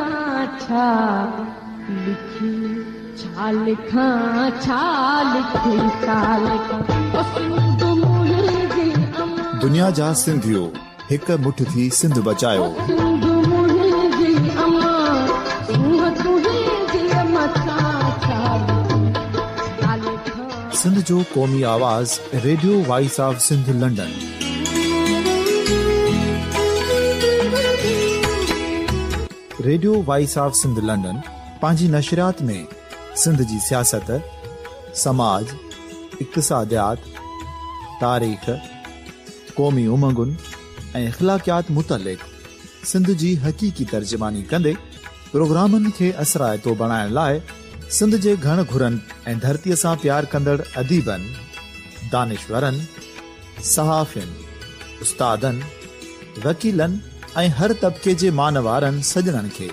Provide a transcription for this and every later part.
मथां छा लिखी छा लिखां छा लिखी छा लिखां ओ सिंध मुंहिंजी अमां दुनिया जा सिंधियो हिक मुठ थी सिंध बचायो सिंध मुंहिंजी अमां सूंह तुंहिंजी मथां छा लिखी छा लिखां सिंध जो क़ौमी आवाज़ radio voice of Sindh London. Radio voice of Sindh London पंहिंजी नशरियात में सिंध जी सियासत, समाज, इक़्तिसादियात, तारीख़, क़ौमी उमंगुनि ऐं इख़्लाक़ियात मुतलिक़ सिंध जी हक़ीक़ी तर्जुमानी कंदे प्रोग्रामनि खे असराइतो बणाइण लाइ सिंध जे घण घुरनि ऐं धरतीअ सां प्यार कंदड़ अदीबनि, दानिशवरनि, सहाफ़ियुनि, उस्तादनि, वकीलनि ऐं हर तबिके जे मानवारनि सजणनि खे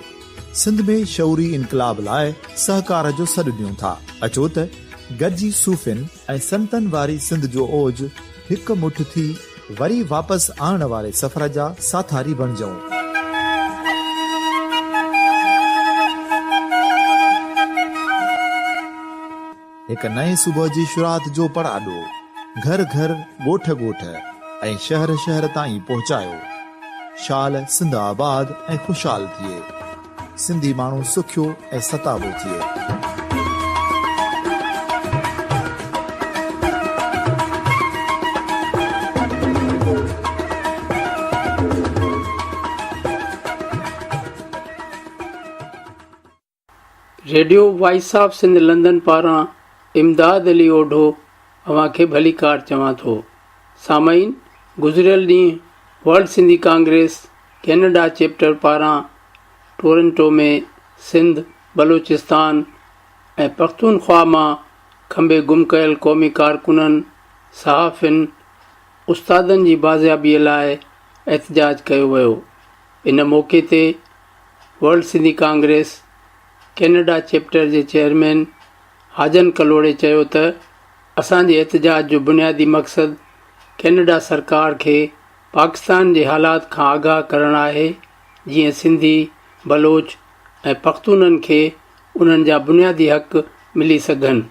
सिंध में शऊरी इनकलाब लाइ सहकार जो सॾु ॾियूं था। अचो त गॾिजी सूफ़ियुनि ऐं संतनि वारी सिंध जो ओज हिकु मुठ थी वरी वापसि आणण वारे सफ़र जा साथारी बणिजऊं। हिक नए सुबुह जी शुरूआत जो पड़ाॾो घर घर ॻोठ ॻोठ ऐं शहर शहर ताईं पहुचायो। शाल सिंध आबाद ऐं ख़ुशहाल थिए, सिंधी माण्हू सुखियो ऐं सताबो थिए। Radio voice of Sindh London पारां इमदाद अली ओढो अव्हांखे भली कार चवां थो। सामईन, गुज़िरियल ॾींहुं world Sindhi Congress Canada chapter पारां टोरंटो में सिंध, बलूचिस्तान ऐं पख्तूनख्वा मां खंबे गुम कयल क़ौमी कारकुननि, सहाफ़ियुनि, उस्तादनि जी बाज़ियाबीअ लाइ एहतजाज कयो वियो। इन मौक़े ते World Sindhi Congress Canada chapter जे चेयरमैन हाजन कलोड़े चयो त असांजे एहतजाज जो बुनियादी मक़सदु कैनेडा सरकार खे पाकिस्तान जे हालात खां आगाह करणु आहे, जीअं सिंधी, बलोच ऐं पख्तूननि खे उन्हनि जा बुनियादी हक़ मिली सघनि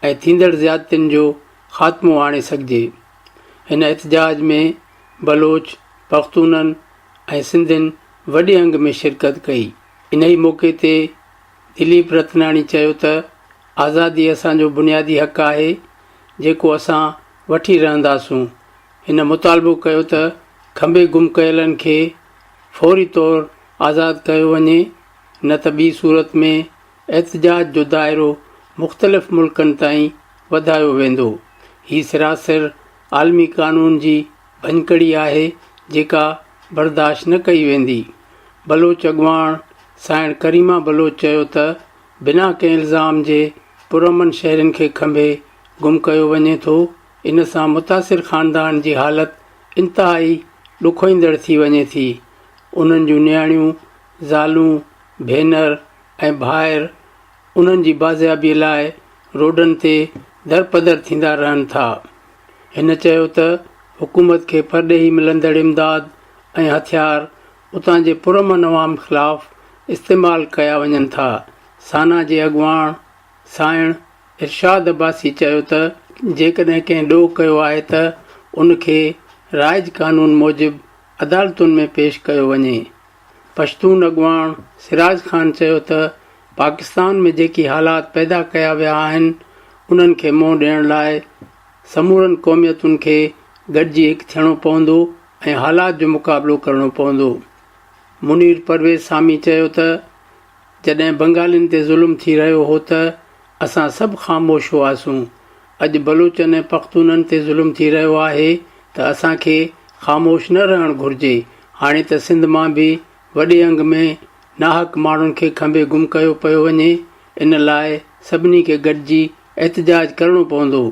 ऐं थींदड़ ज़्यादतियुनि जो ख़ात्मो आणे सघिजे। हिन एहतजाज में बलोच, पख्तूननि ऐं सिंधियुनि वॾे अंग में शिरकत कई। इन ई मौक़े ते दिलीप रतनाणी चयो त आज़ादी असांजो बुनियादी हक़ आहे जेको असां वठी रहंदासूं। हिन मुतालबो कयो त खंबे गुम कयलनि खे फौरी तौरु आज़ादु कयो वञे, न त ॿी सूरत में एहतजाज जो दाइरो मुख़्तलिफ़ मुल्कनि ताईं वधायो वेंदो। हीउ सरासर आलमी क़ानून जी भञकड़ी आहे जेका बर्दाश्त न कई वेंदी। बलोच अॻुवाण साइण करीमा बलोच चयो त बिना कंहिं इल्ज़ाम जे पुरअमन शहरनि खे खंबे गुम कयो वञे थो। इन सां मुतासिर ख़ानदान जी हालति इंतिहाई ॾुखोईंदड़ थी वञे थी। उन्हनि जूं नियाणियूं, ज़ालूं, भेनर ऐं भाइर उन्हनि जी बाज़ियाबीअ लाइ रोडनि ते दरपदर थींदा रहनि था। हिन चयो त हुकूमत खे परॾे ई मिलंदड़ इमदाद ऐं हथियार उतां जे पुरअमन अवाम ख़िलाफ़ इस्तेमालु कया वञनि था। साना जे अॻुवाण साइण इरशाद अब्बासी चयो त जेकॾहिं कंहिं ॾोह कयो आहे त उनखे राइज कानून मूजिबि अदालतुनि में पेश कयो वञे। पश्तून अॻुवाण सिराज ख़ान चयो त पाकिस्तान में जेकी हालात पैदा कया विया आहिनि उन्हनि खे मुंहुं ॾियण लाइ समूरनि क़ौमियतुनि खे गॾिजी हिकु थियणो पवंदो ऐं हालात जो मुक़ाबिलो करणो पवंदो। मुनीर परवेज़ सामी चयो त जॾहिं बंगालियुनि ते ज़ुल्म थी रहियो हो त असां सभु ख़ामोश हुआसीं। अॼु बलूचनि ऐं पख्तूननि ते ज़ुल्म थी रहियो आहे त असांखे ख़ामोश न रहणु घुरिजे। हाणे त सिंध मां बि वॾे अंग में नाहक माण्हुनि खे खंबे गुम कयो पियो वञे। इन लाइ सभिनी खे गॾिजी एहतजाज करणो पवंदो।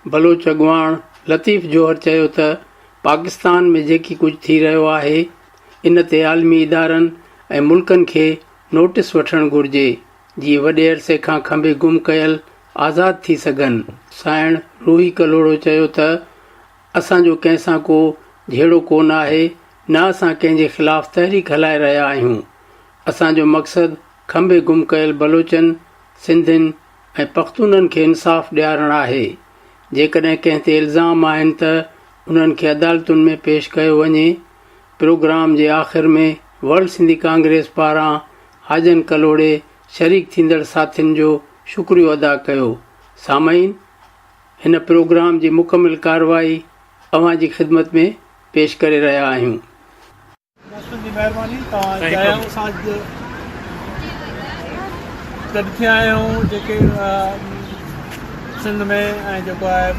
बलोच अॻुवाण लतीफ़ जोहर चयो त पाकिस्तान में जेकी कुझु थी रहियो आहे इन ते आलमी इदारनि ऐं मुल्कनि खे नोटिस वठणु घुरिजे जीअं वॾे अरसे खां खंबे गुम कयल आज़ादु थी सघनि। साइण रूही कलोड़ो चयो त असांजो कंहिंसां को झेड़ो कोन आहे, न असां कंहिंजे ख़िलाफ़ु तहरीक हलाए रहिया आहियूं। असांजो मक़सदु खंबे गुम कयल बलोचनि, सिंधियुनि ऐं पख़्तूननि खे इंसाफ़ ॾियारणु आहे। जेकॾहिं कंहिं ते इल्ज़ाम आहिनि त उन्हनि खे अदालतुनि में पेश कयो वञे। प्रोग्राम जे आख़िर में वर्ल्ड सिंधी कांग्रेस पारां हाजन कलोड़े शरीक थींदड़ साथियुनि जो शुक्रियो अदा कयो। सामईन, हिन प्रोग्राम जी मुकमिल कार्रवाई अवां जी ख़िदमत में पेश करे रहिया आहियूं। महिरबानी गॾु थिया आहियूं जेके सिंध में ऐं जेको आहे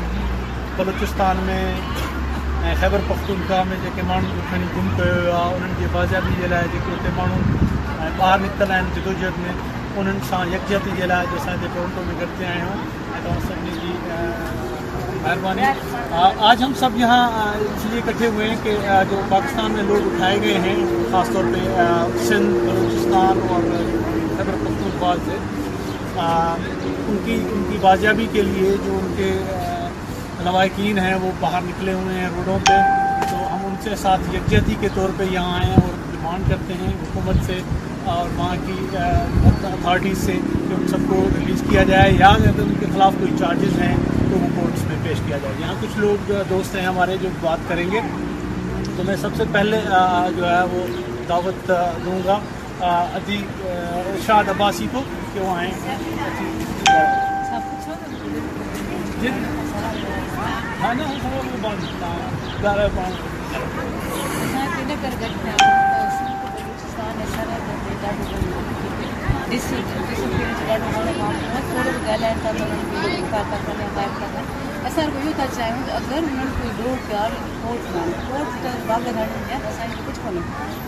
बलूचिस्तान में ऐं ख़ैबर पख्तूनख्वा में जेके माण्हू खणी गुम कयो वियो आहे उन्हनि जी बाज़ियाबी जे लाइ जेके उते माण्हू ॿाहिरि निकितल आहिनि जदोजहद में उन्हनि सां यकजहती जे लाइ असां हिते टोरंटो में गॾु थिया आहियूं ऐं तव्हां सभिनी जी मेहरबानी। आज हम सब यहाँ इसलिए इकट्ठे हुए हैं कि जो पाकिस्तान में लोग उठाए गए हैं ख़ास तौर पे सिंध, बलूचिस्तान और खैबर पख्तूनख्वा से उनकी बाजियाबी के लिए जो उनके लवाहिकीन हैं वो बाहर निकले हुए हैं रोडों पे, तो हम उनसे साथ यकजहती के तौर पे यहाँ आए हैं और डिमांड करते हैं हुकूमत से और वहाँ की अथॉरिटीज़ से कि उन सबको रिलीज़ किया जाए या अगर उनके ख़िलाफ़ कोई चार्जेस हैं तो वो कोर्ट्स में पेश किया जाए। यहाँ कुछ लोग दोस्त हैं हमारे जो बात करेंगे, तो मैं सबसे पहले जो है वो दावत दूँगा इरशाद अब्बासी को कि वो आएँ। हाँ ना असां इहो था चाहियूं त अगरि हुननि कोई ॾोह कया कोर्ट त बाग हणनि ॾिया त असांखे कुझु कोन्हे,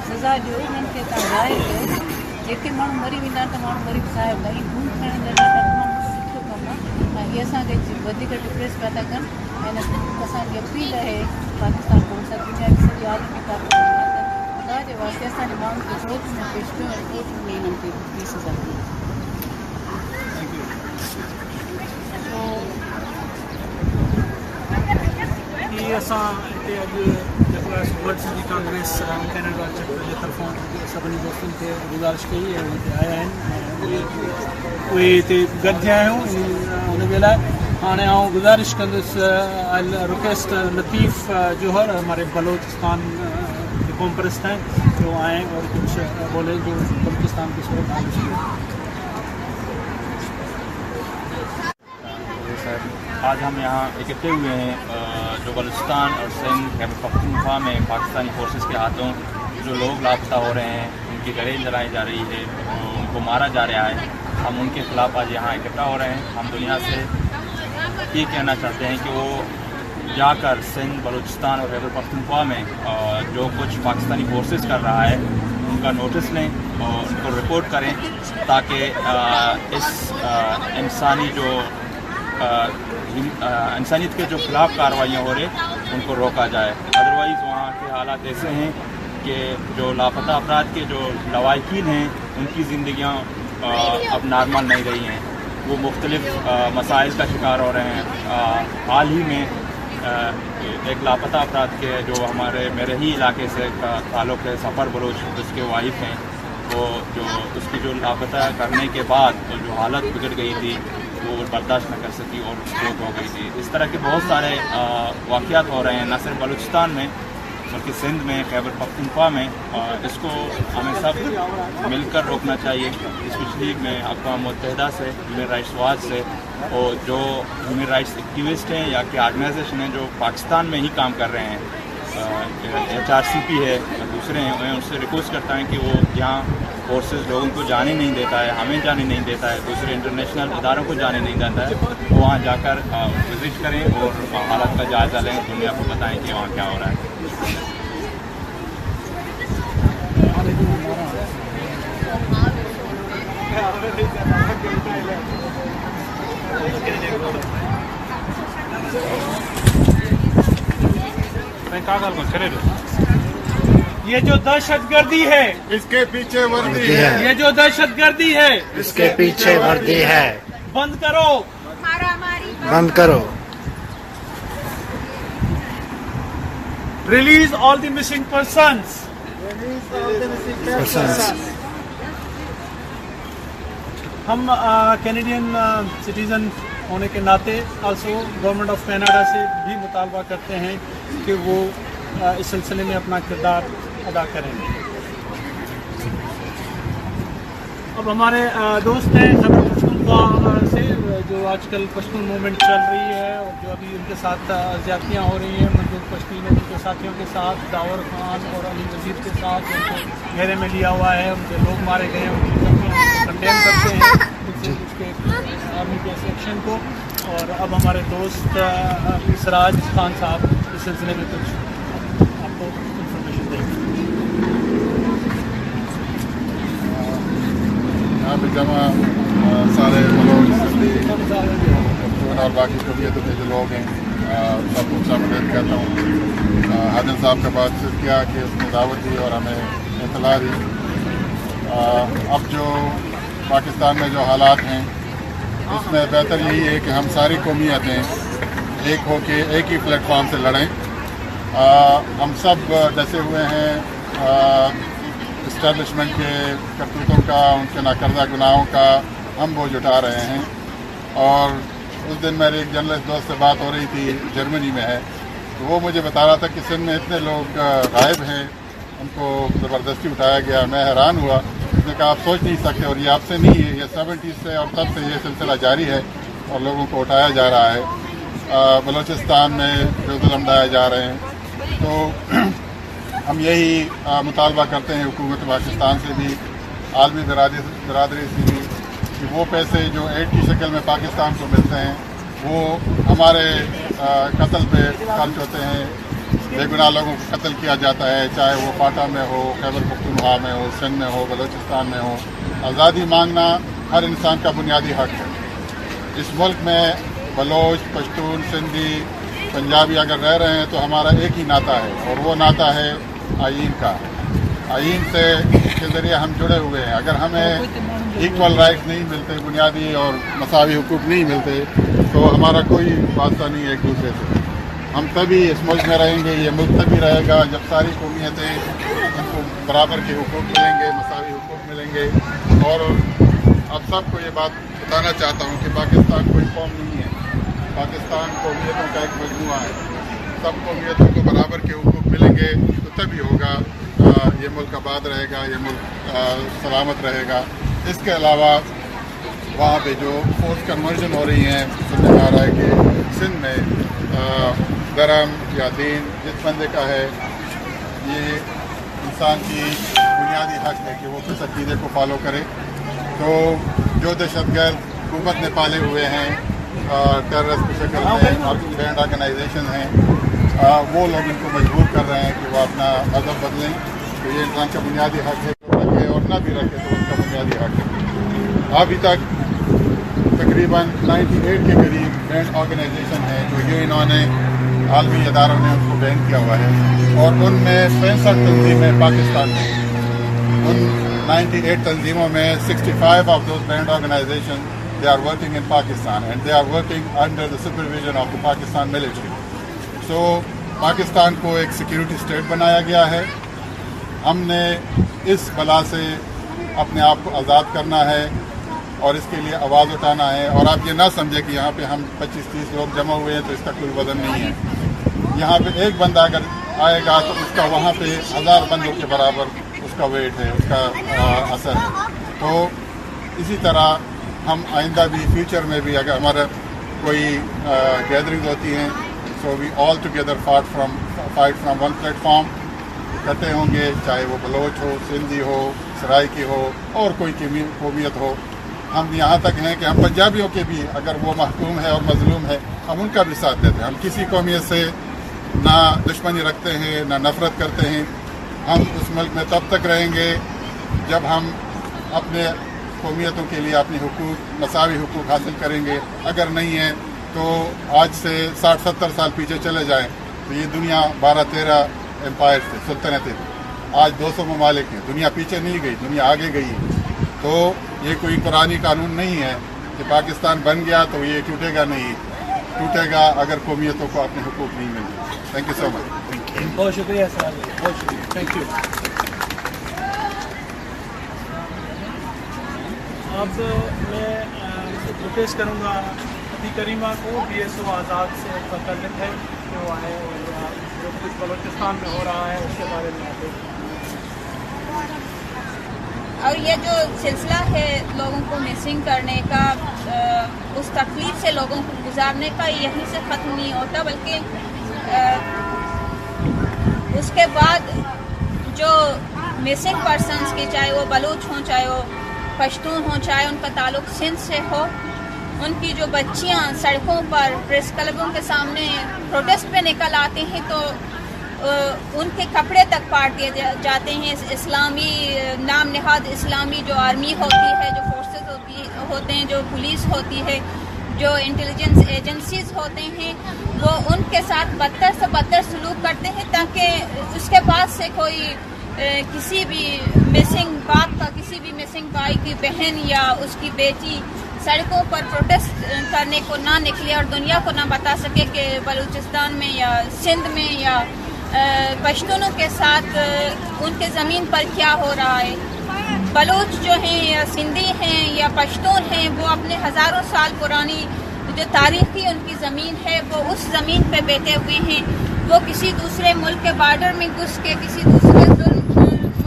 सज़ा ॾियो हुननि खे तव्हां राय कयो। जेके माण्हू मरी वेंदा आहिनि त माण्हू मरी साहिब भई घुम खणण जा ॾाढा सुठो कमु आहे ऐं इहे असांखे वधीक डिप्रेस पिया था कनि। ऐं असांजी अपील आहे पाकिस्तान कोर्ट सां दुनिया जी सॼी आलमी ताक़त खुदा जे वास्ते असांजे माण्हुनि खे कोर्ट में पेश कयो ऐं कोर्ट में हिननि खे ॿी सज़ा ॾियो। असां हिते अॼु जेको आहे वर्ल्ड सिंधी कांग्रेस कैनेडा जे तरफ़ां सभिनी दोस्तनि खे गुज़ारिश कई ऐं हिते आया आहिनि ऐं उहे हिते गॾु थिया आहियूं हुनजे लाइ। हाणे आउं गुज़ारिश कंदुसि रिक्वेस्ट लतीफ़ जौहर हमारे बलोचिस्तान के कौम परस्त हैं जो आएँ और कुछ बोले जो बलोचिस्तान की सूरत हाल है। आज हम यहाँ इकट्ठे हुए हैं जो बलूचिस्तान और सिंध खैबर पख्तूनख्वा में पाकिस्तानी फोर्सेस के हाथों जो लोग लापता हो रहे हैं, उनकी जगह जलाई जा रही है, उनको मारा जा रहा है, हम उनके ख़िलाफ़ आज यहाँ इकट्ठा हो रहे हैं। हम दुनिया से ये कहना चाहते हैं कि वो जाकर सिंध, बलूचिस्तान और खैबर पख्तूनख्वा में जो कुछ पाकिस्तानी फोर्सेस कर रहा है उनका नोटिस लें और उनको रिपोर्ट करें ताकि इस इंसानियत के जो खिलाफ कार्रवाइयाँ हो रही उनको रोका जाए। अदरवाइज़ वहाँ के हालात ऐसे हैं कि जो लापता अफराद के जो लवाहिकीन हैं उनकी ज़िंदगियाँ अब नॉर्मल नहीं रही हैं, वो मुख्तलिफ़ मसाइल का शिकार हो रहे हैं। हाल ही में एक लापता अफराद के जो मेरे ही इलाके से ताल्लुक़ है सफ़र बलोच, उसके वाइफ हैं, वो जो उसकी जो लापता करने के बाद जो हालत बिगड़ गई थी वो बर्दाश्त न कर सकी और मौत हो गई थी। इस तरह के बहुत सारे वाक़यात हो रहे हैं न सिर्फ बलूचिस्तान में बल्कि सिंध में, खैबर पख्तूनख्वा में। इसको हमें सब मिलकर रोकना चाहिए, स्पेशली में अक़वाम मुत्तहिदा से, ह्यूमन राइट्स वॉच से और जो ह्यूमन राइट्स एक्टिविस्ट हैं या कि ऑर्गेनाइजेशन हैं जो पाकिस्तान में ही काम कर रहे हैं, HRCP है, दूसरे हैं, मैं उनसे रिक्वेस्ट करता हूँ कि वो यहाँ फोर्सेस लोगों को जाने नहीं देता है, हमें जाने नहीं देता है, दूसरे इंटरनेशनल इदारों को जाने नहीं देता है, वो वहाँ जाकर विजिट करें और हालत का जायज़ा लें, दुनिया को बताएं कि वहाँ क्या हो रहा है। ये जो दहशतगर्दी है इसके पीछे वर्दी है, ये जो दहशतगर्दी है इसके पीछे वर्दी है। बंद करो, बंद करो। Release all the missing persons, हम कैनेडियन सिटीज़न होने के नाते आल्सो गवर्नमेंट ऑफ कनाडा से भी मुतालबा करते हैं कि वो इस सिलसिले में अपना किरदार अदा करेंगे। अब हमारे दोस्त हैं खैबर पख्तूनख्वा से, जो आजकल पश्तून मूवमेंट चल रही है और जो अभी उनके साथ ज़्यादतियाँ हो रही हैं मंजूर पश्ती ने उनके साथियों के साथ, दावर खान और अली वजीर के साथ उनको घेरे में लिया हुआ है, उनके लोग मारे गए हैं, उनकी कंडेम करते हैं उसके आर्मी के इस एक्शन को। और अब हमारे दोस्त सिराज खान साहब इस सिलसिले में कुछ आपको इंफॉर्मेशन देंगे। यहाँ पे जमा सारे बलोच और बाकी कबीयतों के जो लोग हैं सबको शामिल करता हूँ। हाजिर साहब का बात किया कि उसने दावत दी और हमें इतला दी। अब जो पाकिस्तान में जो हालात हैं इसमें बेहतर यही है कि हम सारी कौमियतें एक हो के एक ही प्लेटफॉर्म से लड़ें। हम सब डटे हुए हैं इस्टेब्लिशमेंट के करतूतों का, उनके नाकर्दा गुनाहों का हम बोझ उठा रहे हैं। और उस दिन मेरे एक जर्नलिस्ट दोस्त से बात हो रही थी, जर्मनी में है, तो वो मुझे बता रहा था कि सिंध में इतने लोग गायब हैं, उनको ज़बरदस्ती उठाया गया। मैं हैरान हुआ, उसने कहा आप सोच नहीं सकते, और ये आपसे नहीं है, ये 70s से और तब से ये सिलसिला जारी है और लोगों को उठाया जा रहा है। बलूचिस्तान में जो जुल्म ढाए जा रहे हैं, तो हम यही मुतालबा करते हैं हुकूमत पाकिस्तान से भी, आलमी बरादरी से भी, कि वो पैसे जो एड की शक्ल में पाकिस्तान को मिलते हैं वो हमारे कत्ल पे खर्च होते हैं। बेगुनाह लोगों को कत्ल किया जाता है, चाहे वो पाटा में हो, खैबर पख्तूनख्वा में हो, सिंध में हो, बलूचिस्तान में हो। आज़ादी मांगना हर इंसान का बुनियादी हक है। इस मुल्क में बलोच, पश्तून, सिंधी, पंजाबी अगर रह रहे हैं तो हमारा एक ही नाता है, और वो नाता है आईन का। आईन से के ज़रिए हम जुड़े हुए हैं। अगर हमें इक्वल राइट्स नहीं मिलते, बुनियादी और मसावी हुकूक नहीं मिलते, तो हमारा कोई वास्ता नहीं है एक दूसरे से। हम तभी इस मुल्क में रहेंगे, ये मुल्क तभी रहेगा जब सारी कौमियतें उनको बराबर के हुकूक मिलेंगे, मसावी हुकूक मिलेंगे। और अब सबको ये बात बताना चाहता हूँ कि पाकिस्तान कोई कौम नहीं है, पाकिस्तान कौमियतों का एक मजमूआ है। सब कौमियतों को बराबर के हुकूक मिलेंगे तो तभी होगा ये मुल्क आबाद रहेगा, ये मुल्क सलामत रहेगा। इसके अलावा वहाँ पे जो फोर्स कन्वर्जन हो रही हैं, सुनने में आ रहा है कि सिंध में धर्म या दीन जिस बंदे का है, ये इंसान की बुनियादी हक है कि वो किस अक़ीदे को फॉलो करे। तो जो दहशतगर्द हुकूमत ने पाले हुए हैं, टेररिस्ट की शक्ल में बैंड ऑर्गेनाइजेशन हैं, वो लोग इनको मजबूर कर रहे हैं कि वो अपना मज़हब बदलें। तो ये इंसान का बुनियादी हक है, रखे और ना भी रखे तो उनका बुनियादी हक है। अभी तक तकरीबन 98 के करीब बैंड ऑर्गेनाइजेशन है जो ये इन्होंने आलमी इदारों ने उनको बैन किया हुआ है, और उनमें 65 तंजीमें पाकिस्तान में। उन 98 तंजीमों में 65 of those banned organisation they are working in Pakistan and they are working under the supervision of the Pakistan military. So Pakistan को एक सिक्योरिटी स्टेट बनाया गया है। हमने इस बला से अपने आप को आज़ाद करना है और इसके लिए आवाज़ उठाना है। और आप ये ना समझें कि यहाँ पे हम 25-30 लोग जमा हुए हैं तो इसका कोई वजन नहीं है। यहाँ पे एक बंदा अगर आएगा तो उसका वहाँ पे 1000 बंदों के बराबर उसका वेट है, उसका असर है। तो इसी तरह हम आइंदा भी, फ्यूचर में भी अगर हमारा कोई गैदरिंग होती हैं, so we all together fight from one platform, इकट्ठे होंगे, चाहे वो बलोच हो, सिंधी हो, सराइकी हो और कोई कौमियत हो। हम यहाँ तक हैं कि हम पंजाबियों के भी, अगर वो महकूम है और मजलूम है, हम उनका भी साथ देते हैं। हम किसी कौमियत से ना दुश्मनी रखते हैं, ना नफ़रत करते हैं। हम उस मुल्क में तब तक रहेंगे जब हम अपने कौमियतों के लिए अपने हुकूक, मसावी हुकूक हासिल करेंगे। अगर नहीं है तो आज से 60-70 साल पीछे चले जाएं तो ये दुनिया 12-13 एम्पायर थे, सुल्तनतें थी। आज 200 ममालिक हैं। दुनिया पीछे नहीं गई, दुनिया आगे गई। तो ये कोई कुरानी कानून नहीं है कि पाकिस्तान बन गया तो ये टूटेगा नहीं, टूटेगा अगर कौमियतों को अपने हुकूक नहीं मिलेंगे। Thank you so much. बहुत शुक्रिया सर, बहुत शुक्रिया, थैंक यू। अब मैं प्रोटेस्ट करूँगा अभी करीमा को BSO आज़ाद से मुतल्लिक़ है कि वो आए और जो कुछ बलूचिस्तान में हो रहा है उसके बारे में आप और ये जो सिलसिला है लोगों को मिसिंग करने का, उस तकलीफ से लोगों को गुजारने का, यहीं से ख़त्म नहीं होता, बल्कि उसके बाद जो मिसिंग पर्सनस की, चाहे वो बलूच हों, चाहे वो पश्तून हों, चाहे उनका ताल्लुक सिंध से हो, उनकी जो बच्चियां सड़कों पर प्रेस क्लबों के सामने प्रोटेस्ट पे निकल आते हैं तो उनके कपड़े तक पाट दिए जाते हैं। इस्लामी नाम नहाद इस्लामी जो आर्मी होती है, जो फोर्सेस होते हैं, जो पुलिस होती है, जो इंटेलिजेंस एजेंसीज होते हैं, वो उनके साथ बदतर से बदतर सलूक करते हैं ताकि उसके बाद से कोई किसी भी मिसिंग बाप का, किसी भी मिसिंग भाई की बहन या उसकी बेटी सड़कों पर प्रोटेस्ट करने को ना निकले और दुनिया को ना बता सके कि बलूचिस्तान में या सिंध में या पश्तूनों के साथ उनके ज़मीन पर क्या हो रहा है। बलूच जो हैं या सिंधी हैं या पश्तून हैं, वो अपने हज़ारों साल पुरानी जो तारीख़ी उनकी ज़मीन है वो उस ज़मीन पे बैठे हुए हैं। वो किसी दूसरे मुल्क के बॉर्डर में घुस के किसी दूसरे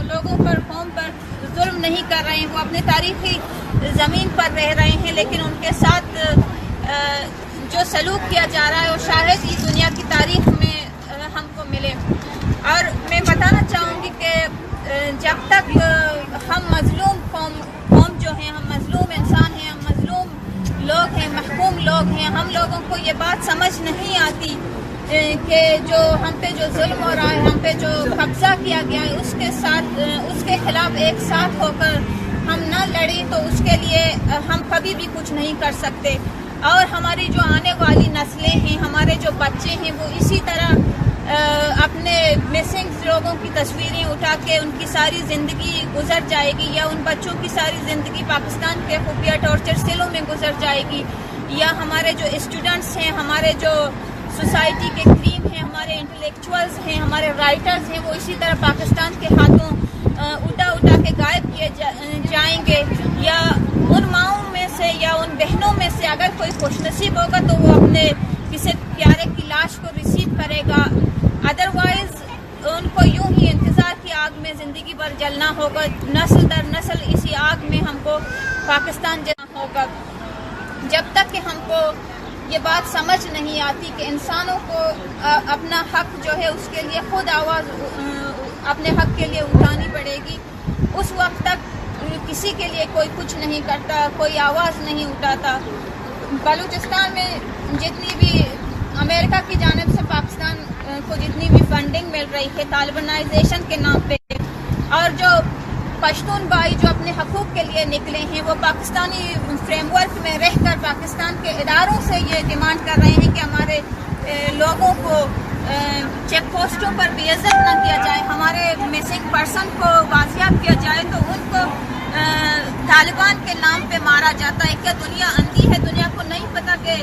लोगों पर, कौम पर जुल्म नहीं कर रहे हैं, वो अपने तारीख़ी ज़मीन पर रह रहे हैं, लेकिन उनके साथ जो सलूक किया जा रहा है वो शायद ही दुनिया की तारीख़ में हमको मिले। और मैं बताना चाहूँगी कि जब तक हम मज़लूम कौम जो हैं, हम मज़लूम इंसान हैं, हम मज़लूम लोग हैं, महकूम लोग हैं, हम लोगों को ये बात समझ नहीं आती कि जो हम पे जो जुल्म हो रहा है, हम पे जो कब्ज़ा किया गया है, उसके साथ उसके खिलाफ एक साथ होकर हम ना लड़े तो उसके लिए हम कभी भी कुछ नहीं कर सकते। और हमारी जो आने वाली नस्लें हैं, हमारे जो बच्चे हैं, वो इसी तरह अपने मिसिंग लोगों की तस्वीरें उठा के उनकी सारी ज़िंदगी गुजर जाएगी, या उन बच्चों की सारी ज़िंदगी पाकिस्तान के खुफिया टॉर्चर सेलों में गुजर जाएगी, या हमारे जो स्टूडेंट्स हैं, हमारे जो सोसाइटी के क्रीम हैं, हमारे इंटेलेक्चुअल्स हैं, हमारे राइटर्स हैं, वो इसी तरह पाकिस्तान के हाथों उठा के गायब किए जाएंगे। या उन माओं में से या उन बहनों में से अगर कोई खुशनसीब होगा तो वो अपने किसी प्यारे की लाश को रिसीव करेगा, अदरवाइज उनको यूं ही इंतज़ार की आग में ज़िंदगी भर जलना होगा। नस्ल दर नस्ल इसी आग में हमको पाकिस्तान जाना होगा। जब तक कि हमको ये बात समझ नहीं आती कि इंसानों को अपना हक जो है उसके लिए खुद आवाज़ अपने हक के लिए उठानी पड़ेगी, उस वक्त तक किसी के लिए कोई कुछ नहीं करता, कोई आवाज़ नहीं उठाता। बलूचिस्तान में जितनी भी अमेरिका की जानिब से पाकिस्तान को जितनी भी फंडिंग मिल रही है तालिबानाइजेशन के नाम पे, और जो पश्तून भाई जो अपने हकूक़ के लिए निकले हैं, वो पाकिस्तानी फ्रेमवर्क में रहकर पाकिस्तान के इदारों से ये डिमांड कर रहे हैं कि हमारे लोगों को चेक पोस्टों पर बेइज्जत न किया जाए, हमारे मिसिंग पर्सन को बाजियाब किया जाए तो उनको तालिबान के नाम पे मारा जाता है। क्या दुनिया अंधी है? दुनिया को नहीं पता कि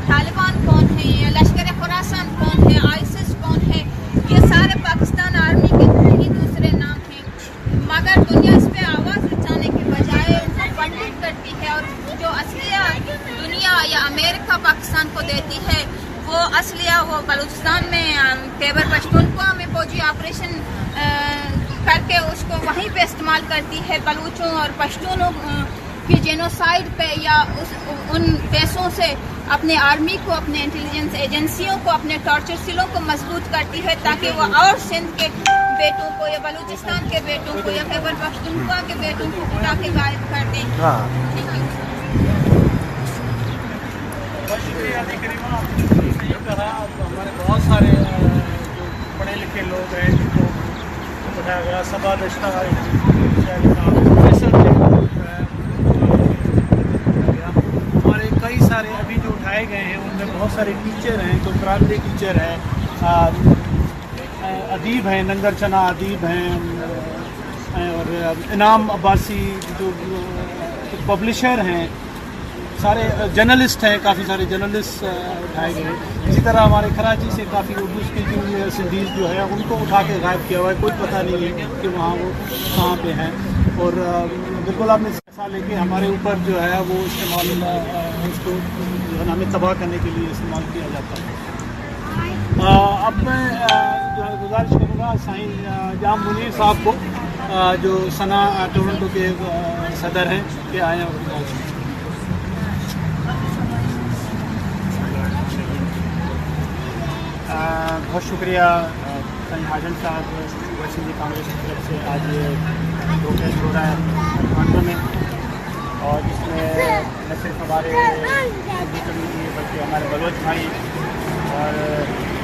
तालिबान कौन है, लश्कर खुरासान कौन है, आईसिस कौन है? ये सारे पाकिस्तान आर्मी के ही दूसरे नाम हैं, मगर दुनिया इस पर आवाज़ उठाने के बजाय उनको फंडिंग करती है। और जो असलिया दुनिया या अमेरिका पाकिस्तान को देती है, वो असलिया वो बलूचिस्तान में खैबर पख्तूनख्वा में फौजी ऑपरेशन करके उसको वहीं पे इस्तेमाल करती है, बलूचों और पश्तूनों की जेनोसाइड पे, या उन पैसों से अपने आर्मी को, अपने इंटेलिजेंस एजेंसियों को, अपने टॉर्चर सिलों को मजबूत करती है ताकि वो और सिंध के बेटों को या बलूचिस्तान के बेटों को या खैबर पख्तूनख्वा के बेटों को उठा के गायब कर दें। हमारे बहुत सारे जो पढ़े लिखे लोग हैं जिनको बताया गया, सबा दश्ता हमारे कई सारे अभी जो उठाए गए हैं उनमें बहुत सारे टीचर हैं, जो प्राइमरी टीचर हैं, अदीब हैं, नंगर चना अदीब हैं, और इनाम अब्बासी जो पब्लिशर हैं, सारे जर्नलिस्ट हैं, काफ़ी सारे जर्नलिस्ट उठाए गए हैं। इसी तरह हमारे कराची से काफ़ी उर्दू स्पीकिंग सिंधीज़ जो है उनको उठा के गायब किया हुआ है, कोई पता नहीं है कि वहाँ वो कहाँ पे हैं। اور بالکل آپ نے ایسا لیکن ہمارے اوپر جو ہے وہ استعمال اس کو جو ہے ہمیں تباہ کرنے کے لیے استعمال کیا جاتا ہے. اب میں جو ہے گزارش کروں گا سائن جام منیر صاحب کو جو سنا ٹورنٹو کے صدر ہیں کہ آئے ہیں. بہت شکریہ سائن حاجن صاحب ویسٹ انڈیز کانگریس کی طرف سے آج یہ پروٹیسٹ ہو رہا ہے ٹورنٹو میں, اور جس میں نہ صرف ہمارے ہندو کمیونٹی بلکہ ہمارے بلوچ بھائی اور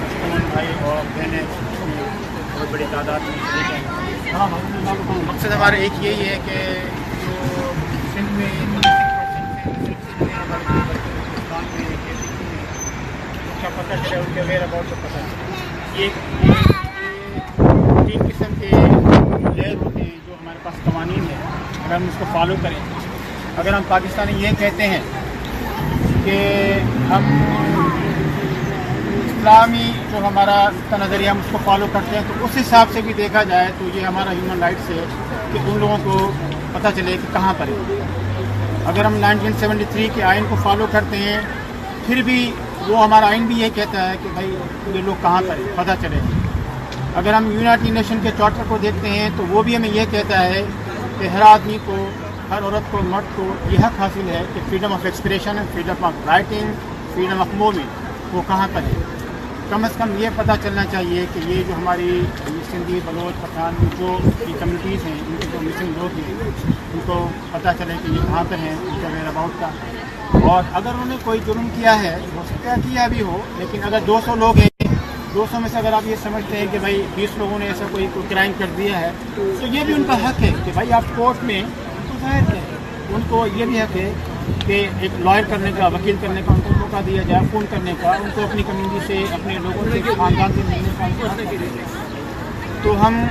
پشتون بھائی اور بہنیں بہت بڑی تعداد میں شریک ہیں. مقصد ہمارا ایک یہی ہے کہ جو سندھ میں ہندوستان میں پتہ چلے ان کے ویئر اباؤٹ کو پتہ چلے. یہ تین قسم کے لیئر ہوتے ہیں جو ہمارے پاس قوانین ہیں, اگر ہم اس کو فالو کریں. اگر ہم پاکستانی یہ کہتے ہیں کہ ہم اسلامی جو ہمارا نظریہ ہم اس کو فالو کرتے ہیں, تو اس حساب سے بھی دیکھا جائے تو یہ ہمارا ہیومن رائٹس ہے کہ ان لوگوں کو پتہ چلے کہ کہاں پر ہے. اگر ہم 1973 کے آئین کو فالو کرتے ہیں پھر بھی وہ ہمارا آئین بھی یہ کہتا ہے کہ بھائی یہ لوگ کہاں پر ہیں پتہ چلے. اگر ہم یونائٹڈ نیشن کے چارٹر کو دیکھتے ہیں تو وہ بھی ہمیں یہ کہتا ہے کہ ہر آدمی کو, ہر عورت کو, مرد کو یہ حق حاصل ہے کہ freedom of expression, freedom of writing, freedom of movement وہ کہاں پر ہے. کم از کم یہ پتہ چلنا چاہیے کہ یہ جو ہماری سندھی, بلوچ, پٹھان جو کمیونٹیز ہیں ان کے جو مسنگ لوگ ہیں ان کو پتہ چلے کہ یہ کہاں پر ہیں, ان کا ویئر اباؤٹ کا. اور اگر انہوں نے کوئی جرم کیا ہے, ہو سکتا ہے کیا بھی ہو, لیکن اگر 200 لوگ ہیں, 200 میں سے اگر آپ یہ سمجھتے ہیں کہ بھائی 20 لوگوں نے ایسا کوئی کرائم کر دیا ہے تو یہ بھی ان کا حق ہے کہ بھائی آپ کورٹ میں ان کو ظاہر کریں. ان کو یہ بھی حق ہے کہ ایک لائر کرنے کا, وکیل کرنے کا ان کو موقع دیا جائے, فون کرنے کا, ان کو اپنی کمیونٹی سے, اپنے لوگوں سے, خاندان سے ملنے کا ان کو حق دیا جائے. تو ہم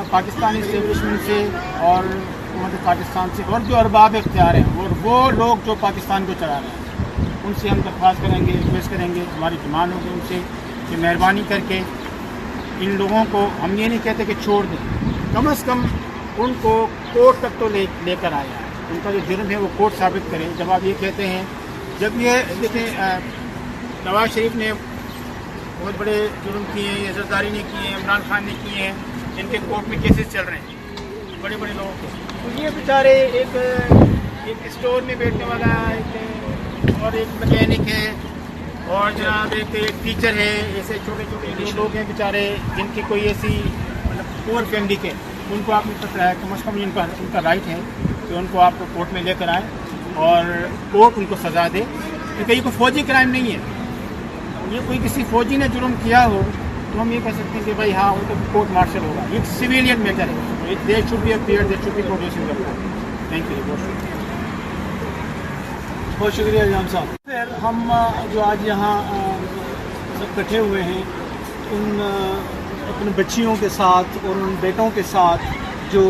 پاکستانی اسٹیبلشمنٹ سے اور حکومت پاکستان سے اور جو ارباب اختیار ہیں اور وہ لوگ جو پاکستان کو چلا رہے ہیں ان سے ہم درخواست کریں گے, ریکویسٹ کریں گے, ہماری ڈیمانڈ ہوگی ان سے کہ مہربانی کر کے ان لوگوں کو, ہم یہ نہیں کہتے کہ چھوڑ دیں, کم از کم ان کو کورٹ تک تو لے کر آیا ہے. ان کا جو جرم ہے وہ کورٹ ثابت کریں. جب آپ یہ کہتے ہیں, جب یہ دیکھیں نواز شریف نے بہت بڑے جرم کیے ہیں, زرداری نے کیے ہیں, عمران خان نے کیے ہیں, جن کے کورٹ میں کیسز چل رہے ہیں بڑے بڑے لوگوں کے, تو یہ بیچارے ایک اسٹور میں بیٹھنے والا ایک اور ایک مکینک ہے اور جناب ایک ٹیچر ہے, ایسے چھوٹے چھوٹے لوگ ہیں بیچارے جن کی کوئی ایسی مطلب پور فیملی کے, ان کو آپ نے پتہ ہے کم از کم ان کا رائٹ ہے کہ ان کو آپ کو کورٹ میں لے کر آئیں اور کورٹ ان کو سزا دے, کیونکہ یہ کوئی فوجی کرائم نہیں ہے. یہ کوئی کسی فوجی نے جرم کیا ہو تو ہم یہ کہہ سکتے ہیں کہ بھائی ہاں ان کو کورٹ مارشل ہوگا. یہ ایک سویلین میٹر ہے, there should be a peer, there should be producing the court. Thank you, بہت شکریہ جان صاحب. پھر ہم جو آج یہاں سب اکٹھے ہوئے ہیں ان اپنے بچیوں کے ساتھ اور ان بیٹوں کے ساتھ جو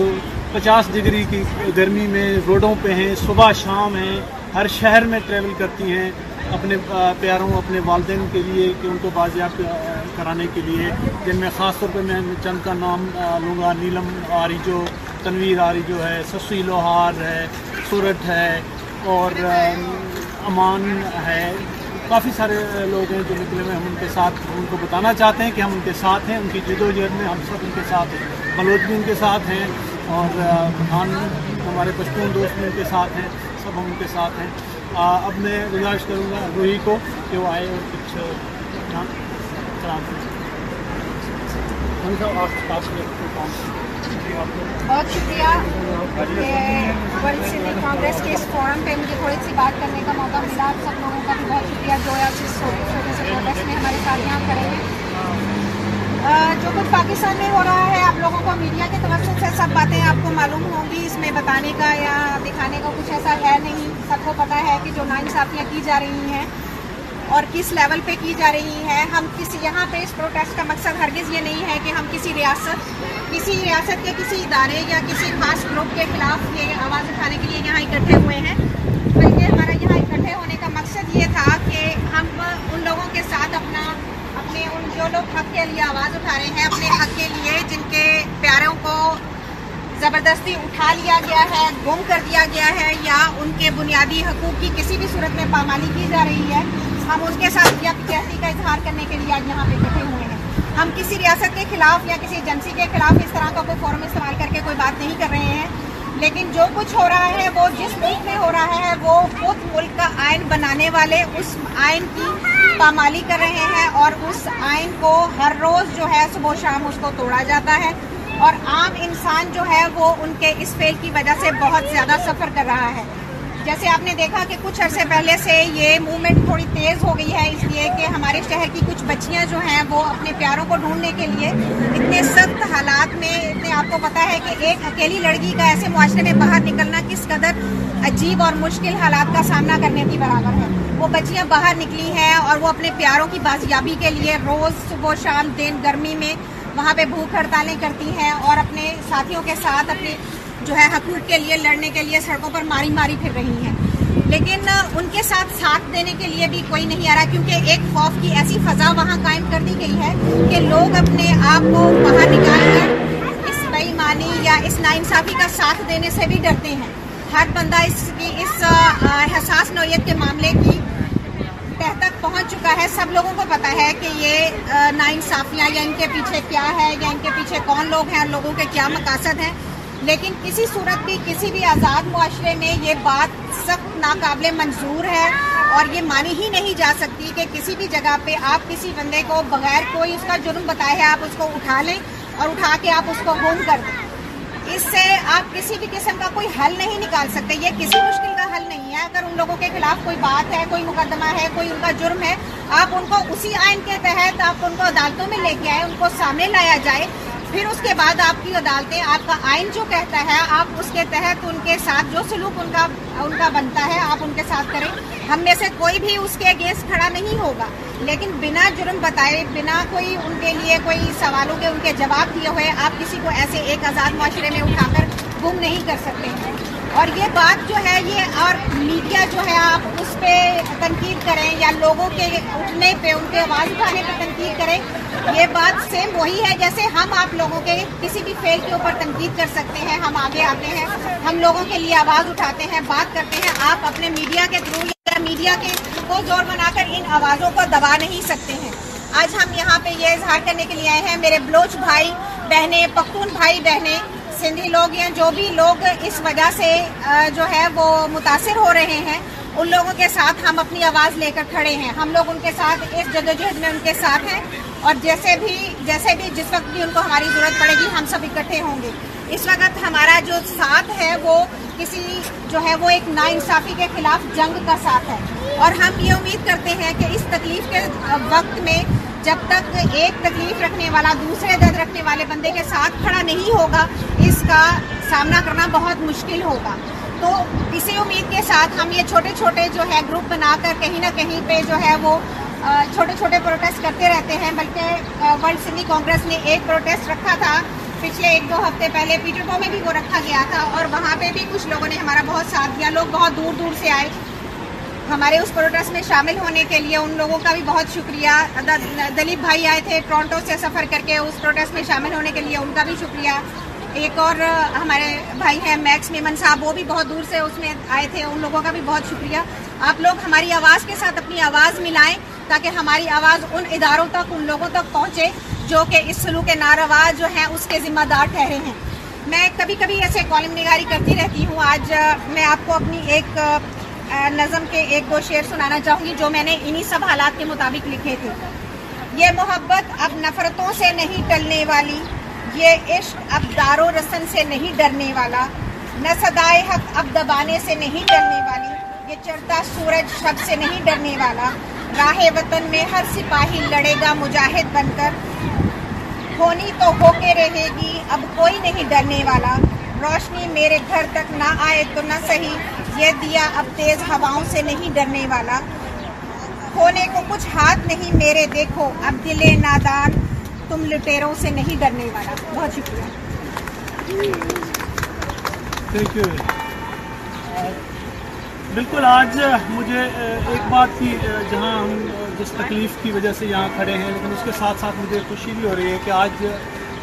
50 ڈگری کی گرمی میں روڈوں پہ ہیں, صبح شام ہیں, ہر شہر میں ٹریول کرتی ہیں اپنے پیاروں, اپنے والدین کے لیے کہ ان کو بازیاب کرانے کے لیے, جن میں خاص طور پہ میں چند کا نام لوں گا. نیلم آریجو, تنویر آریجو ہے, سسوی لوہار ہے, سورت ہے اور امان ہے. کافی سارے لوگ ہیں جو نکلے ہوئے, ہم ان کے ساتھ ان کو بتانا چاہتے ہیں کہ ہم ان کے ساتھ ہیں, ان کی جد و جہد میں ہم سب ان کے ساتھ ہیں. بلوچ بھی ان کے ساتھ ہیں اور پٹھان ہمارے پشتون دوست بھی ان کے ساتھ ہیں, سب ہم ان کے ساتھ ہیں. اب میں گزارش کروں گا روحی کو کہ وہ آئے اور کچھ بہت شکریہ کہ ورلڈ سندھی کانگریس کے اس فورم پہ مجھے تھوڑی سی بات کرنے کا موقع ملا. آپ سب لوگوں کا بھی بہت شکریہ جو آپ اس چھوٹے سے پروٹیسٹ میں ہمارے ساتھ یہاں کھڑے ہیں. جو کچھ پاکستان میں ہو رہا ہے آپ لوگوں کو میڈیا کے توسط سے سب باتیں آپ کو معلوم ہوں گی, اس میں بتانے کا یا دکھانے کا کچھ ایسا ہے نہیں. سب کو پتہ ہے کہ جو ناانصافیاں کی جا رہی ہیں اور کس لیول پہ کی جا رہی ہیں. ہم کسی یہاں پہ اس پروٹیسٹ کا مقصد ہرگز یہ نہیں ہے کہ ہم کسی ریاست کے کسی ادارے یا کسی خاص گروپ کے خلاف یہ آواز اٹھانے کے لیے یہاں اکٹھے ہوئے ہیں, بلکہ ہمارا یہاں اکٹھے ہونے کا مقصد یہ تھا کہ ہم ان لوگوں کے ساتھ اپنے ان جو لوگ حق کے لیے آواز اٹھا رہے ہیں, اپنے حق کے لیے جن کے پیاروں کو ज़बरदस्ती उठा लिया गया है, गुम कर दिया गया है या उनके बुनियादी हकूक़ की किसी भी सूरत में पामाली की जा रही है, हम उनके साथ यकजहती का इजहार करने के लिए आज यहाँ पे इकट्ठे हुए हैं। हम किसी रियासत के खिलाफ या किसी एजेंसी के खिलाफ इस तरह का कोई फोरम इस्तेमाल करके कोई बात नहीं कर रहे हैं, लेकिन जो कुछ हो रहा है वो जिस मुल्क में हो रहा है वो उस मुल्क का आइन बनाने वाले उस आइन की पामाली कर रहे हैं और उस आइन को हर रोज़ जो है सुबह शाम उसको तोड़ा जाता है और आम इंसान जो है वो उनके इस फेल की वजह से बहुत ज़्यादा सफ़र कर रहा है। जैसे आपने देखा कि कुछ अरसे पहले से ये मूवमेंट थोड़ी तेज़ हो गई है, इसलिए कि हमारे शहर की कुछ बच्चियां जो हैं वो अपने प्यारों को ढूंढने के लिए इतने सख्त हालात में, इतने आपको पता है कि एक अकेली लड़की का ऐसे मुआशरे में बाहर निकलना किस कदर अजीब और मुश्किल हालात का सामना करने की बराबर है। वो बच्चियाँ बाहर निकली हैं और वो अपने प्यारों की बाजियाबी के लिए रोज़ सुबह शाम दिन गर्मी में वहाँ पे भूख हड़तालें करती हैं और अपने साथियों के साथ अपने जो है हकूक़ के लिए लड़ने के लिए सड़कों पर मारी मारी फिर रही हैं। लेकिन उनके साथ देने के लिए भी कोई नहीं आ रहा, क्योंकि एक खौफ की ऐसी फ़ज़ा वहाँ कायम कर दी गई है कि लोग अपने आप को बाहर निकाल कर इस बेईमानी या इस नाइंसाफ़ी का साथ देने से भी डरते हैं। हर बंदा इस हसास नौइयत के मामले की तह तक पहुंच चुका है। सब लोगों को पता है कि ये नाइंसाफ़ियाँ या इनके पीछे क्या है या इनके पीछे कौन लोग हैं और लोगों के क्या मकासद हैं, लेकिन किसी सूरत भी किसी भी आज़ाद मुआशरे में ये बात सख्त नाकाबिले मंजूर है और ये मानी ही नहीं जा सकती कि किसी भी जगह पे आप किसी बंदे को बगैर कोई उसका जुर्म बताए है आप उसको उठा लें और उठा के आप उसको गुम कर दें। इससे आप किसी भी किस्म का कोई हल नहीं निकाल सकते, ये किसी मुश्किल का हल नहीं है। अगर उन लोगों के खिलाफ कोई बात है, कोई मुकदमा है, कोई उनका जुर्म है, आप उनको उसी आइन के तहत आप उनको अदालतों में लेके आए, उनको सामने लाया जाए, फिर उसके बाद आपकी अदालतें आपका आइन जो कहता है आप उसके तहत उनके साथ जो सलूक उनका बनता है आप उनके साथ करें। हम में से कोई भी उसके अगेंस्ट खड़ा नहीं होगा, लेकिन बिना जुर्म बताए, बिना कोई उनके लिए कोई सवालों के उनके जवाब दिए हुए आप किसी को ऐसे एक आज़ाद मुआशरे में उठाकर गुम नहीं कर सकते हैं। और ये बात जो है ये और मीडिया जो है आप उस पर तनकीद करें या लोगों के उठने पे उनके आवाज़ उठाने पर तनकीद करें, ये बात सेम वही है जैसे हम आप लोगों के किसी भी फेल के ऊपर तनकीद कर सकते हैं। हम आगे आते हैं, हम लोगों के लिए आवाज़ उठाते हैं, बात करते हैं। आप अपने मीडिया के थ्रू या मीडिया के को जोर बनाकर इन आवाज़ों को दबा नहीं सकते हैं। आज हम यहाँ पे ये इजहार करने के लिए आए हैं, मेरे बलोच भाई बहनें, पख्तून भाई बहनें, सिंधी लोग या जो भी लोग इस वजह से जो है वो मुतासिर हो रहे हैं, उन लोगों के साथ हम अपनी आवाज़ लेकर खड़े हैं। हम लोग उनके साथ इस जदोजहद में उनके साथ हैं और जैसे भी जिस वक्त भी उनको हमारी ज़रूरत पड़ेगी हम सब इकट्ठे होंगे। इस वक्त हमारा जो साथ है वो किसी जो है वो एक नाइंसाफ़ी के खिलाफ जंग का साथ है और हम ये उम्मीद करते हैं कि इस तकलीफ़ के वक्त में जब तक एक तकलीफ रखने वाला दूसरे दर्द रखने वाले बंदे के साथ खड़ा नहीं होगा, इसका सामना करना बहुत मुश्किल होगा। तो इसी उम्मीद के साथ हम ये छोटे छोटे जो है ग्रुप बनाकर कहीं ना कहीं पे जो है वो छोटे छोटे प्रोटेस्ट करते रहते हैं। बल्कि वर्ल्ड सिंधी कांग्रेस ने एक प्रोटेस्ट रखा था पिछले 1-2 हफ्ते पहले, पीटरबो में भी वो रखा गया था और वहाँ पे भी कुछ लोगों ने हमारा बहुत साथ दिया। लोग बहुत दूर दूर से आए हमारे उस प्रोटेस्ट में शामिल होने के लिए, उन लोगों का भी बहुत शुक्रिया। दलीप भाई आए थे टोरंटो से सफ़र करके उस प्रोटेस्ट में शामिल होने के लिए, उनका भी शुक्रिया। एक और हमारे भाई हैं मैक्स मेमन साहब, वो भी बहुत दूर से उसमें आए थे, उन लोगों का भी बहुत शुक्रिया। आप लोग हमारी आवाज़ के साथ अपनी आवाज़ मिलाएं ताकि हमारी आवाज़ उन इदारों तक, उन लोगों तक पहुँचे जो कि इस सलूक नारवा जो हैं उसके ज़िम्मेदार ठहरे हैं। मैं कभी कभी ऐसे कॉलम निगारी करती रहती हूँ। आज मैं आपको अपनी एक नज़म के 1-2 शेर सुनाना चाहूँगी जो मैंने इन्हीं सब हालात के मुताबिक लिखे थे। ये मोहब्बत अब नफ़रतों से नहीं टलने वाली, ये इश्क अब दारो रसन से नहीं डरने वाला, न सदाए हक अब दबाने से नहीं टलने वाली, ये चढ़ता सूरज शब से नहीं डरने वाला, राहे वतन में हर सिपाही लड़ेगा मुजाहिद बनकर, होनी तो होके रहेगी अब कोई नहीं डरने वाला, रोशनी मेरे घर तक ना आए तो न सही, ये दिया अब तेज हवाओं से नहीं डरने वाला, खोने को कुछ हाथ नहीं मेरे देखो अब दिले नादान, तुम लुटेरों से नहीं डरने वाला। बहुत शुक्रिया। Thank you. बिल्कुल, आज मुझे एक बात की, जहां हम जिस तकलीफ़ की वजह से यहाँ खड़े हैं, लेकिन उसके साथ साथ मुझे खुशी भी हो रही है कि आज